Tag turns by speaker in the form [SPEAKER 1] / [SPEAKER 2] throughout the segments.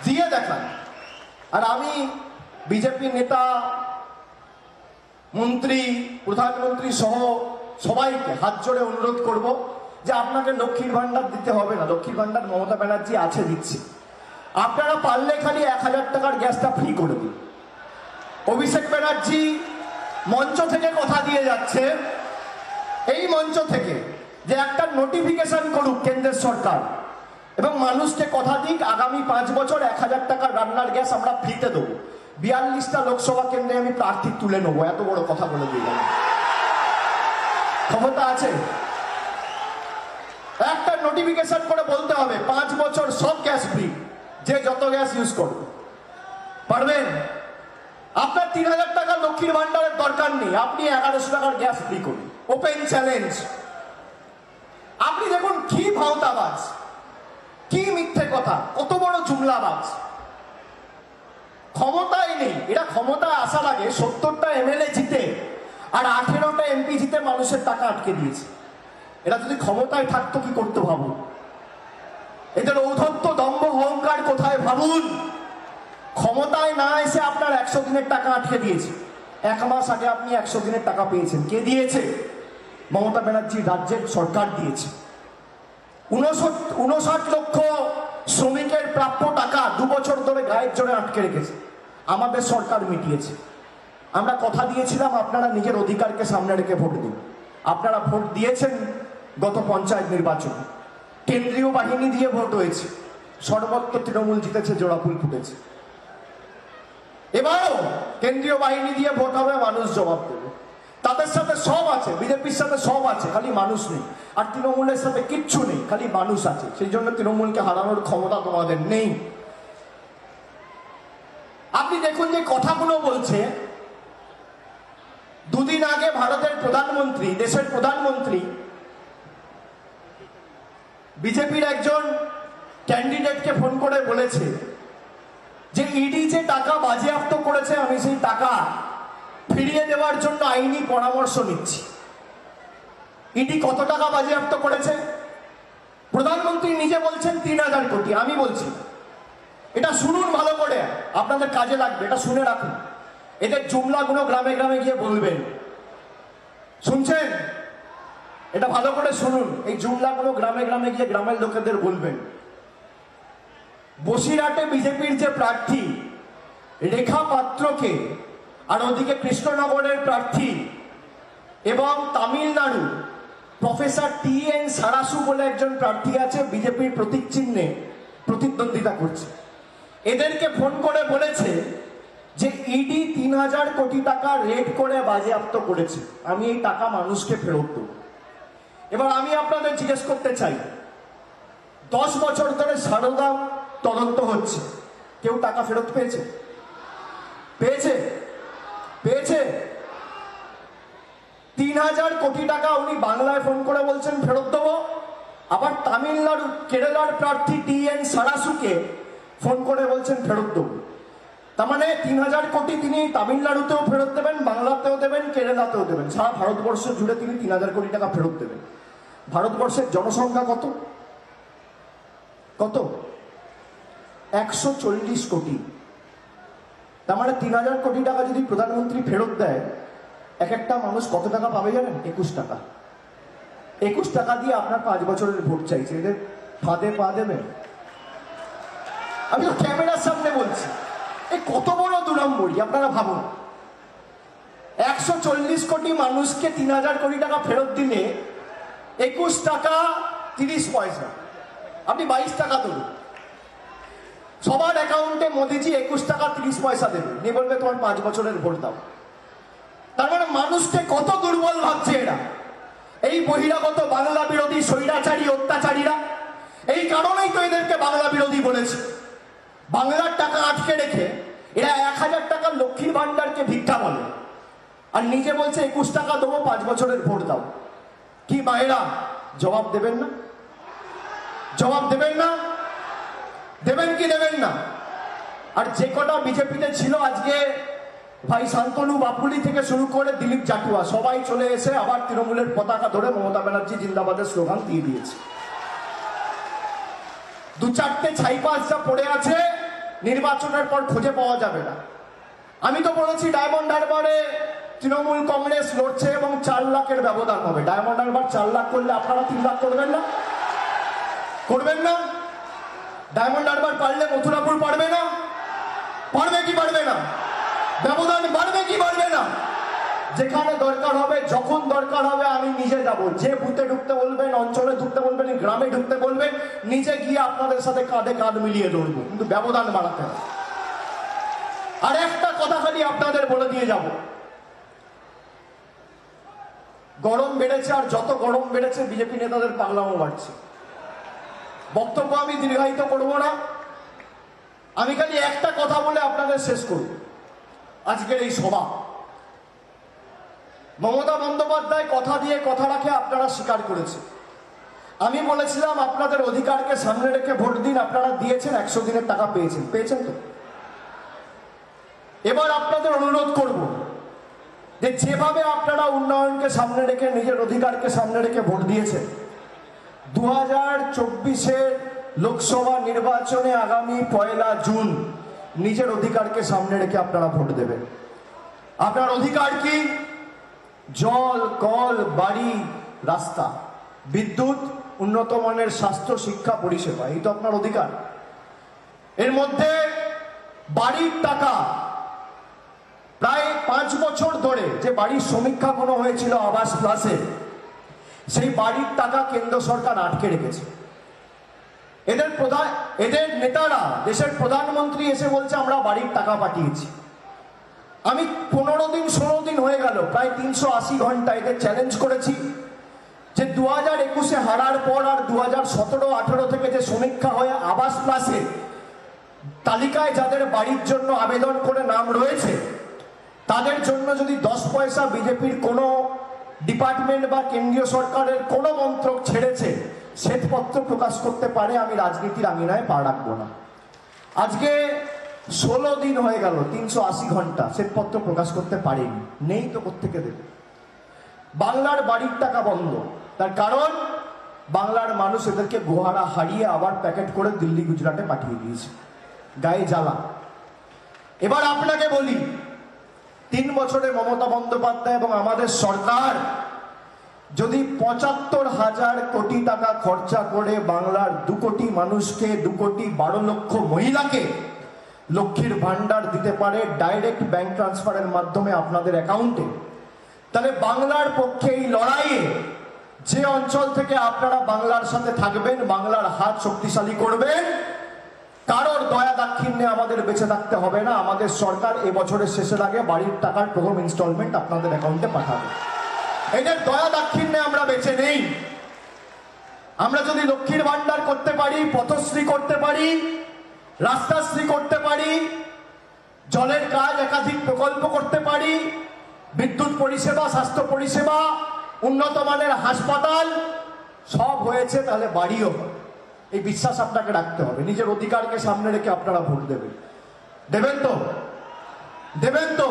[SPEAKER 1] দিয়ে দেখান। আর আমি বিজেপি নেতা, মন্ত্রী, প্রধানমন্ত্রী সহ সবাইকে হাত জোড়ে অনুরোধ করব যে আপনাকে লক্ষ্মীর ভান্ডার দিতে হবে না। লক্ষ্মীর ভান্ডার মমতা ব্যানার্জি আছে, দিচ্ছে। আপনারা পারলে খালি 1000 টাকার গ্যাসটা ফ্রি করে দিন। অভিষেক ব্যানার্জি মঞ্চ থেকে কথা দিয়ে যাচ্ছে, এই মঞ্চ থেকে, যে একটা নোটিফিকেশন করুক কেন্দ্রের সরকার এবং মানুষকে কথা দিক আগামী 5 বছর 1000 টাকার রান্নার গ্যাস আমরা ফ্রিতে দেবো। 42টা লোকসভা কেন্দ্রে আমি প্রার্থী তুলে নেবো, এত বড় কথা বলে দিলাম। ক্ষমতা আছে, একটা নোটিফিকেশন করে বলতে হবে 5 বছর সব গ্যাস ফ্রি, যে যত গ্যাস ইউজ করবে। পারবেন? আপনার 3000 টাকা লক্ষ্মীর ভান্ডারের দরকার নেই, আপনি 1100 টাকার গ্যাস ফ্রি করুন। Open challenge. আপনি দেখুন কি ভাওতাবাজ, কি মিথ্যে কথা, কত বড় জুমলাবাজ। ক্ষমতায় নেই, এরা ক্ষমতায় আসার আগে 70টা এমএলএ জিতে আর 18টা এমপি জিতে মানুষের টাকা আটকে দিয়েছে। এরা যদি ক্ষমতায় থাকতো কি করতে ভাবুন। এদের ঔদ্ধত্য, দম্ভ, অহংকার কোথায় ভাবুন। ক্ষমতায় না এসে আপনার 100 দিনের টাকা আটকে দিয়েছে। 1 মাস আগে আপনি 100 দিনের টাকা পেয়েছেন। কে দিয়েছে? মমতা ব্যানার্জির রাজ্যের সরকার দিয়েছে। 59 লক্ষ শ্রমিকের প্রাপ্য টাকা 2 বছর ধরে গায়ের জোরে আটকে রেখেছে, আমাদের সরকার মিটিয়েছে। আমরা কথা দিয়েছিলাম আপনারা নিজের অধিকারকে সামনে রেখে ভোট দিন। আপনারা ভোট দিয়েছেন গত পঞ্চায়েত নির্বাচন, কেন্দ্রীয় বাহিনী দিয়ে ভোট হয়েছে, সর্বত্র তৃণমূল জিতেছে, জোড়াফুল ফুটেছে। এবারও কেন্দ্রীয় বাহিনী দিয়ে ভোট হবে, মানুষ জবাব দেবে। তাদের সাথে সব আছে, বিজেপির সাথে সব আছে, খালি মানুষ নেই। আর তৃণমূলের সাথে কিচ্ছু নেই, খালি মানুষ আছে। সেই জন্য তৃণমূলকে হারানোর ক্ষমতা তোমাদের নেই। আপনি দেখুন যে কথাগুলো বলছে। দুদিন আগে ভারতের প্রধানমন্ত্রী, দেশের প্রধানমন্ত্রী, বিজেপির একজন ক্যান্ডিডেটকে ফোন করে বলেছে যে ইডি যে টাকা বাজেয়াপ্ত করেছে আমি সেই টাকা ফিরিয়ে দেওয়ার জন্য আইনি পরামর্শ নিচ্ছি। ইডি কত টাকা বাজেয়াপ্ত করেছে? প্রধানমন্ত্রী নিজে বলছেন 3000 কোটি। আমি বলছি এটা শুনুন ভালো করে, আপনাদের কাজে লাগবে, এটা শুনে রাখুন। এদের জুমলাগুলো গ্রামে গ্রামে গিয়ে বলবেন। শুনছেন? এটা ভালো করে শুনুন। এই জুমলাগুলো গ্রামে গ্রামে গিয়ে গ্রামের লোকেদের বলবেন। বসিরহাটে বিজেপির যে প্রার্থী রেখা পাত্রকে, আর ওদিকে কৃষ্ণনগরের প্রার্থী, এবং তামিলনাড়ু প্রফেসর TN সারাসু বলে একজন প্রার্থী আছে, বিজেপির প্রতীক চিহ্নে প্রতিদ্বন্দ্বিতা করছে। এদেরকে ফোন করে বলেছে যে ইডি 3000 কোটি টাকা রেড করে বাজেয়াপ্ত করেছে, আমি এই টাকা মানুষকে ফেরত দেব। এবার আমি আপনাদের জিজ্ঞেস করতে চাই, 10 বছর ধরে সারদা তদন্ত হচ্ছে, কেউ টাকা ফেরত পেয়েছে? পেয়েছে? পেয়েছে? 3000 কোটি টাকা উনি বাংলায় ফোন করে বলছেন ফেরত দেবো, আবার তামিলনাড়ু, কেরালার প্রার্থী TN সারাসুকে ফোন করে বলছেন ফেরত দেবো। তার মানে 3000 কোটি তিনি তামিলনাড়ুতেও ফেরত দেবেন, বাংলাতেও দেবেন, কেরালাতেও দেবেন, সারা ভারতবর্ষ জুড়ে তিনি 3000 কোটি টাকা ফেরত দেবেন। ভারতবর্ষের জনসংখ্যা কত? কত? 140 কোটি। তার মানে 3000 কোটি টাকা যদি প্রধানমন্ত্রী ফেরত দেয়, এক একটা মানুষ কত টাকা পাবে জানেন? 21 টাকা। 21 টাকা দিয়ে আপনার 5 বছরের ভোট চাইছে। এদের ফাঁদে পা দেবেন? আমি তো ক্যামেরার সামনে বলছি, এই কত বড় দুরম্বরী আপনারা ভাবুন। 140 কোটি মানুষকে 3000 কোটি টাকা ফেরত দিলে 21 টাকা 30 পয়সা, আপনি 22 টাকা দেবেন। সবার অ্যাকাউন্টে মোদিজি 21 টাকা 30 পয়সা দেবে, নিয়ে বলবে তোমার 5 বছরের ভোট দাও। তার মানে মানুষকে কত দুর্বল ভাবছে এরা, এই বহিরাগত বাংলা বিরোধী স্বৈরাচারী অত্যাচারীরা। এই কারণেই তো এদেরকে বাংলা বিরোধী বলেছে। বাংলার টাকা আটকে রেখে এরা 1000 টাকা লক্ষ্মীর ভান্ডারকে ভিক্ষা বলে, আর নিজে বলছে 21 টাকা দেবো, 5 বছরের ভোট দাও। কি মায়েরা জবাব দেবেন না? জবাব দেবেন না? দেবেন কি দেবেন না? আর যে কটা বিজেপিতে ছিল আজকে, ভাই শান্তনু বাপুলি থেকে শুরু করে দিলীপ জাটুয়া, সবাই চলে এসে আবার তৃণমূলের পতাকা ধরে মমতা ব্যানার্জি জিন্দাবাদের স্লোগান দিয়ে দিয়েছে। 2-4টে ছাইপাস যা পড়ে আছে নির্বাচনের পর খুঁজে পাওয়া যাবে না। আমি তো বলেছি ডায়মন্ড হারবারে তৃণমূল কংগ্রেস লড়ছে এবং 4 লাখের ব্যবধান হবে। ডায়মন্ড হারবার 4 লাখ করলে আপনারা 3 লাখ করবেন না? করবেন না? ডায়মন্ড হারবার পারলে মথুরাপুর পারবে না? পারবে কি পারবে না? ব্যবধান বাড়বে কি বাড়বে না? যেখানে দরকার হবে, যখন দরকার হবে আমি নিজে যাব। যে বুথে ঢুকতে বলবেন, অঞ্চলে ঢুকতে বলবেন, গ্রামে ঢুকতে বলবেন, নিজে গিয়ে আপনাদের সাথে কাঁধে কাঁধ মিলিয়ে লড়বো, কিন্তু ব্যবধান বাড়াতে হবে। আর একটা কথা খালি আপনাদের বলে দিয়ে যাব, গরম বেড়েছে, আর যত গরম বেড়েছে বিজেপি নেতাদের পাগলামো বাড়ছে। বক্তব্য আমি দীর্ঘায়িত করব না, আমি খালি একটা কথা বলে আপনাদের শেষ করব। আজকের এই সভা, মমতা বন্দ্যোপাধ্যায় কথা দিয়ে কথা রাখে, আপনারা স্বীকার করেছে। আমি বলেছিলাম আপনাদের অধিকারকে সামনে রেখে ভোট দিন, আপনারা দিয়েছেন, 100 দিনের টাকা পেয়েছেন। পেয়েছেন তো? এবার আপনাদের অনুরোধ করব যে যেভাবে আপনারা উন্নয়নকে সামনে রেখে, নিজের অধিকারকে সামনে রেখে ভোট দিয়েছেন, 2024-এর লোকসভা নির্বাচনে আগামী 1 জুন নিজের অধিকারকে সামনে রেখে আপনারা ভোট দেবেন। আপনার অধিকার কি? জল, কল, বাড়ি, রাস্তা, বিদ্যুৎ, উন্নত মানের স্বাস্থ্য, শিক্ষা, পরিষেবা, এই তো আপনার অধিকার। এর মধ্যে বাড়ির টাকা প্রায় 5 বছর ধরে যে বাড়ির সমীক্ষা কোনো হয়েছিল আবাস প্লাসে, সেই বাড়ির টাকা কেন্দ্র সরকার আটকে রেখেছে। এদের নেতারা, দেশের প্রধানমন্ত্রী এসে বলছে আমরা বাড়ির টাকা পাঠিয়েছি। আমি 15 দিন 16 দিন হয়ে গেল, প্রায় 380 ঘন্টা এদের চ্যালেঞ্জ করেছি যে 2021-এ হারার পর আর 2017-18 থেকে যে সমীক্ষা হয়ে আবাস প্লাসে তালিকায় যাদের বাড়ির জন্য আবেদন করে নাম রয়েছে, তাদের জন্য যদি 10 পয়সা বিজেপির কোনো ডিপার্টমেন্ট বা কেন্দ্রীয় সরকারের কোনো মন্ত্রক ছেড়েছে, শ্বেতপত্র প্রকাশ করতে পারে, আমি রাজনীতির আঙিনায় পা রাখবো না। আজকে 16 দিন হয়ে গেল, 380 ঘন্টা শ্বেতপত্র প্রকাশ করতে পারেনি। নেই তো কোত্থেকে দেবে? বাংলার বাড়ির টাকা বন্ধ। তার কারণ বাংলার মানুষ এদেরকে গোহারা হারিয়ে আবার প্যাকেট করে দিল্লি, গুজরাটে পাঠিয়ে দিয়েছে। গায়ে জ্বালা। এবার আপনাকে বলি, 3 বছরে মমতা বন্দ্যোপাধ্যায় এবং আমাদের সরকার যদি 75,000 কোটি টাকা খরচা করে বাংলার 2 কোটি মানুষকে, 2 কোটি 12 লক্ষ মহিলাকে লক্ষ্মীর ভান্ডার দিতে পারে ডাইরেক্ট ব্যাংক ট্রান্সফারের মাধ্যমে আপনাদের অ্যাকাউন্টে, তাহলে বাংলার পক্ষে এই লড়াইয়ে যে অঞ্চল থেকে আপনারা বাংলার সাথে থাকবেন, বাংলার হাত শক্তিশালী করবেন, কারোর দয়া দাক্ষিণ্যে আমাদের বেঁচে থাকতে হবে না। আমাদের সরকার এবছরের শেষের আগে বাড়ির টাকার প্রথম ইনস্টলমেন্ট আপনাদের অ্যাকাউন্টে পাঠাবে। এদের দয়া দাক্ষিণ্যে আমরা বেঁচে নেই। আমরা যদি লক্ষ্মীর ভান্ডার করতে পারি, পথশ্রী করতে পারি, রাস্তাশ্রী করতে পারি, জলের কাজ, একাধিক প্রকল্প করতে পারি, বিদ্যুৎ পরিষেবা, স্বাস্থ্য পরিষেবা, উন্নত মানের হাসপাতাল সব হয়েছে, তাহলে বাড়িও হবে। এই বিশ্বাস আপনাকে রাখতে হবে। নিজের অধিকারকে সামনে রেখে আপনারা ভোট দেবেন। দেবেন তো? দেবেন তো?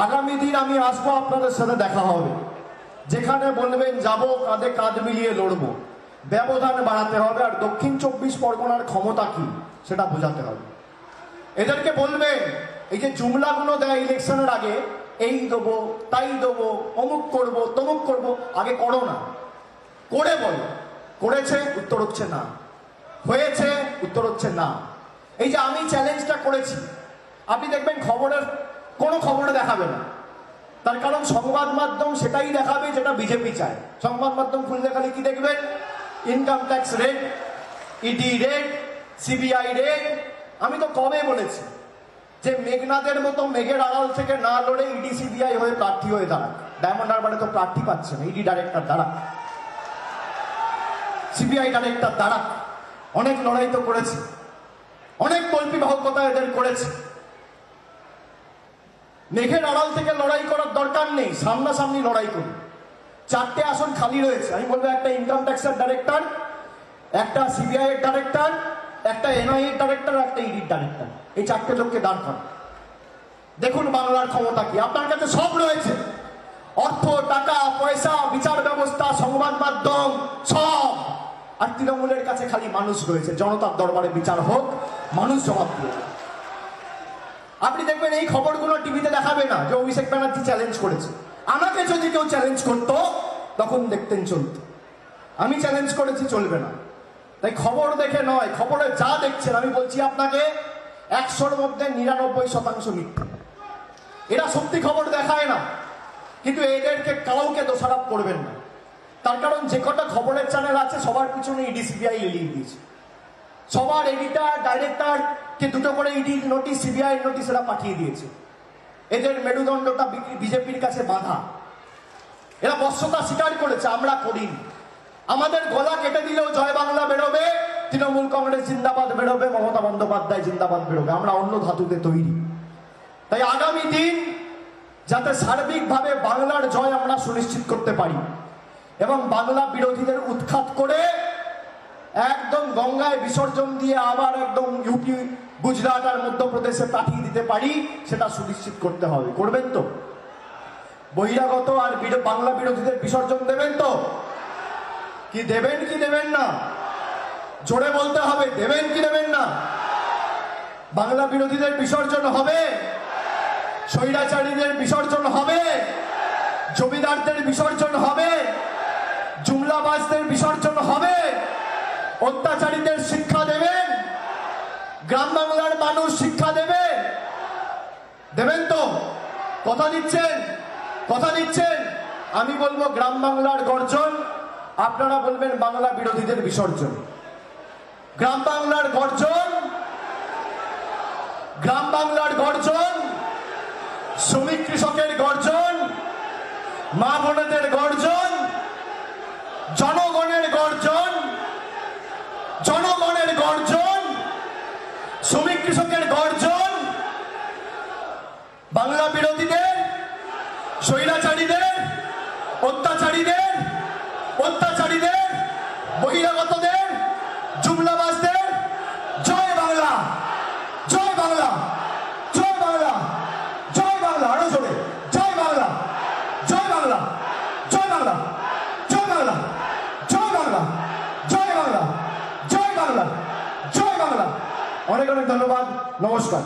[SPEAKER 1] আগামী দিন আমি আসবো, আপনাদের সাথে দেখা হবে। যেখানে বলবেন যাব, কাঁধে কাঁধ মিলিয়ে লড়বো। ব্যবধান বাড়াতে হবে, আর দক্ষিণ 24 পরগনার ক্ষমতা কি সেটা বোঝাতে হবে। এদেরকে বলবেন, এই যে জুমলাগুলো দেয় ইলেকশনের আগে, এই দেবো, তাই দেবো, অমুক করবো, তমুক করবো, আগে করো না, করে বলো। করেছে? উত্তর হচ্ছে না। হয়েছে? উত্তর হচ্ছে না। এই যে আমি চ্যালেঞ্জটা করেছি, আপনি দেখবেন কোনো খবরে দেখাবে না। তার কারণ সংবাদ মাধ্যম সেটাই দেখাবে যেটা বিজেপি চায়। সংবাদ মাধ্যম খুললে খালি কি দেখবেন? Income tax raid, ED raid, CBI raid. আমি তো কবে বলেছি যে মেঘনাদের মতো মেঘের আড়াল থেকে না লড়ে ইডি সিবিআই হয়ে প্রার্থী হয়ে দাঁড়াক। ডায়মন্ড হারবারে তো প্রার্থী পাচ্ছে না, ইডি ডাইরেক্টর দাঁড়াক, সিবিআই ডাইরেক্টর দাঁড়াক। অনেক লড়াই তো করেছে, অনেক কল্পিবাহকতা এদের করেছে। মেঘের আড়াল থেকে লড়াই করার দরকার নেই, সামনাসামনি লড়াই করুন। 4টে আসন খালি রয়েছে। আমি বলবো একটা ইনকাম ট্যাক্সের ডাইরেক্টর, একটা সিবিআই এর ডাইরেক্টর, একটা এনআই এর ডাইরেক্টর, একটা ইডির ডাইরেক্টর। এই 4টে লোককে দাঁড় করান। দেখুন বাংলার ক্ষমতা কি। আপনার কাছে সব রয়েছে, অর্থ, টাকা, পয়সা, বিচার ব্যবস্থা, সংবাদ মাধ্যম, সব। আর তৃণমূলের কাছে খালি মানুষ রয়েছে। জনতার দরবারে বিচার হোক, মানুষ জবাব দেবে। আপনি দেখবেন এই খবরগুলো টিভিতে দেখাবে না যে অভিষেক ব্যানার্জি চ্যালেঞ্জ করেছে। আমাকে যদি কেউ চ্যালেঞ্জ করতো তখন দেখতেন চলতো, আমি চ্যালেঞ্জ করেছি চলবে না। তাই খবর দেখে নয়, খবরে যা দেখছেন আমি বলছি আপনাকে 100-র মধ্যে 99% মিথ্যা। এরা সত্যি খবর দেখায় না, কিন্তু এদেরকে কাউকে দোষারোপ করবেন না। তার কারণ যে কটা খবরের চ্যানেল আছে সবার পিছনে ইডি সিবিআই লেলিয়ে দিয়েছে। সবার এডিটার ডাইরেক্টরকে দুটো করে ইডি নোটিশ সিবিআই নোটিশ এরা পাঠিয়ে দিয়েছে। এদের মেরুদণ্ডটা বিজেপির কাছে বাধা। এরা বশ্যতা স্বীকার করেছে, আমরা করিনি। আমাদের গলা কেটে দিলেও জয় বাংলা বেরোবে, তৃণমূল কংগ্রেস জিন্দাবাদ বেরোবে, মমতা বন্দ্যোপাধ্যায় জিন্দাবাদ বেরোবে। আমরা অন্য ধাতুতে তৈরি। তাই আগামী দিন যাতে সার্বিকভাবে বাংলার জয় আমরা সুনিশ্চিত করতে পারি এবং বাংলা বিরোধীদের উৎখাত করে একদম গঙ্গায় বিসর্জন দিয়ে আবার একদম ইউপি, গুজরাট আর মধ্যপ্রদেশে পাঠিয়ে দিতে পারি, সেটা সুনিশ্চিত করতে হবে। করবেন তো? বহিরাগত আর বাংলা বিরোধীদের বিসর্জন দেবেন তো? কি দেবেন কি দেবেন না? জোরে বলতে হবে, দেবেন কি দেবেন না? বাংলা বিরোধীদের বিসর্জন হবে, স্বৈরাচারীদের বিসর্জন হবে, জমিদারদের বিসর্জন হবে, জুমলাবাজদের বিসর্জন হবে, অত্যাচারীদের শিক্ষা দেবেন, গ্রাম বাংলার মানুষ শিক্ষা দেবে, দেবেন তো? কথা দিচ্ছেন? কথা দিচ্ছেন? আমি বলবো গ্রাম বাংলার গর্জন, আপনারা বলবেন বাংলা বিরোধীদের বিসর্জন। গ্রাম বাংলার গর্জন, গ্রাম বাংলার গর্জন, শ্রমিক কৃষকের গর্জন, মা বোনেদের গর্জন, জনগণের গর্জন, জনগণের গর্জন, শ্রমিক কৃষকের গর্জন, বাংলা বিরোধীদের, স্বৈরাচারীদের, অত্যাচারীদের, বহিরাগতদের, জুমলাবাজদের জয় বাংলা, জয় বাংলা, জয় বাংলা, জয় বাংলা। আরো জোরে জয় বাংলা, জয় বাংলা, জয় বাংলা, জয় বাংলা, জয় বাংলা, জয় বাংলা, জয় বাংলা, জয় বাংলা। অনেক অনেক ধন্যবাদ, নমস্কার।